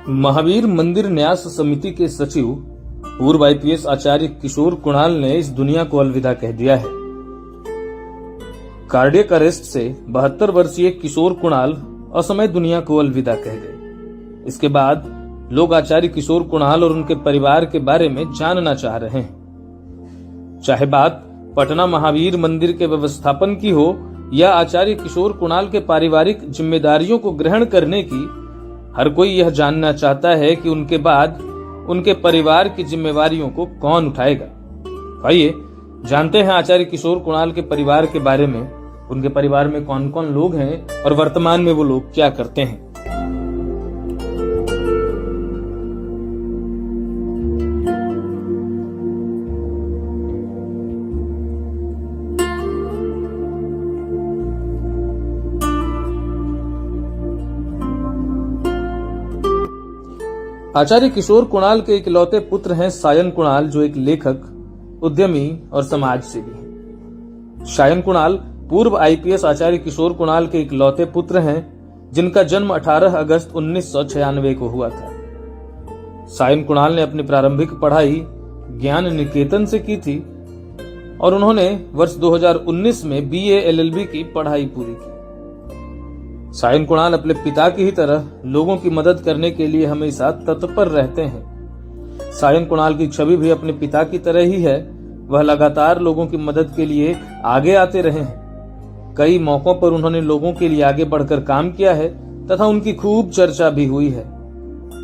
महावीर मंदिर न्यास समिति के सचिव पूर्व आईपीएस आचार्य किशोर कुणाल ने इस दुनिया को अलविदा कह दिया है। कार्डियक अरेस्ट से 72 वर्षीय किशोर कुणाल असमय दुनिया को अलविदा कह गए। इसके बाद लोग आचार्य किशोर कुणाल और उनके परिवार के बारे में जानना चाह रहे हैं। चाहे बात पटना महावीर मंदिर के व्यवस्थापन की हो या आचार्य किशोर कुणाल के पारिवारिक जिम्मेदारियों को ग्रहण करने की, हर कोई यह जानना चाहता है कि उनके बाद उनके परिवार की जिम्मेवारियों को कौन उठाएगा। आइए जानते हैं आचार्य किशोर कुणाल के परिवार के बारे में, उनके परिवार में कौन कौन लोग हैं और वर्तमान में वो लोग क्या करते हैं। आचार्य किशोर कुणाल के इकलौते पुत्र हैं सायन कुणाल, जो एक लेखक, उद्यमी और समाजसेवी हैं। सायन कुणाल पूर्व आईपीएस आचार्य किशोर कुणाल के इकलौते पुत्र हैं, जिनका जन्म 18 अगस्त 1996 को हुआ था। सायन कुणाल ने अपनी प्रारंभिक पढ़ाई ज्ञान निकेतन से की थी और उन्होंने वर्ष 2019 में बीए एलएलबी की पढ़ाई पूरी की। सायन कुणाल अपने पिता की ही तरह लोगों की मदद करने के लिए हमेशा तत्पर रहते हैं। सायन कुणाल की छवि भी अपने पिता की तरह ही है। वह लगातार लोगों की मदद के लिए आगे आते रहे हैं। कई मौकों पर उन्होंने लोगों के लिए आगे बढ़कर काम किया है तथा उनकी खूब चर्चा भी हुई है।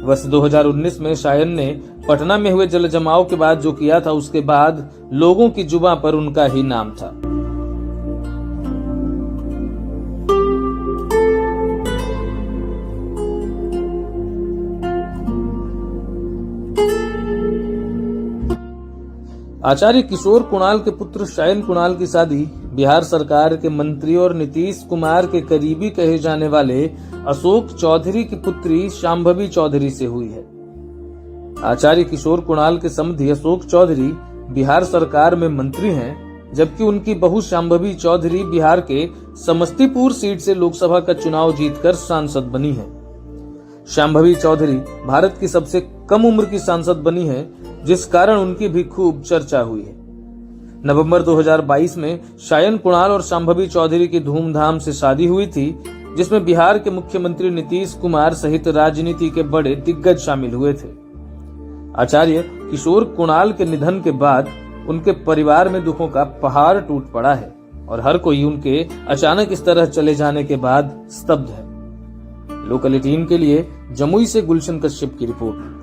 वर्ष 2019 में सायन ने पटना में हुए जल जमाव के बाद जो किया था, उसके बाद लोगों की जुबां पर उनका ही नाम था। आचार्य किशोर कुणाल के पुत्र सायन कुणाल की शादी बिहार सरकार के मंत्री और नीतीश कुमार के करीबी कहे जाने वाले अशोक चौधरी की पुत्री शांभवी चौधरी से हुई है। आचार्य किशोर कुणाल के समधी अशोक चौधरी बिहार सरकार में मंत्री हैं, जबकि उनकी बहू शांभवी चौधरी बिहार के समस्तीपुर सीट से लोकसभा का चुनाव जीतकर सांसद बनी है। शांभवी चौधरी भारत की सबसे कम उम्र की सांसद बनी है, जिस कारण उनकी भी खूब चर्चा हुई है। नवंबर 2022 में सायन कुणाल और शांभवी चौधरी की धूमधाम से शादी हुई थी, जिसमें बिहार के मुख्यमंत्री नीतीश कुमार सहित राजनीति के बड़े दिग्गज शामिल हुए थे। आचार्य किशोर कुणाल के निधन के बाद उनके परिवार में दुखों का पहाड़ टूट पड़ा है और हर कोई उनके अचानक इस तरह चले जाने के बाद स्तब्ध है। लोकल 18 के लिए जमुई से गुलशन कश्यप की रिपोर्ट।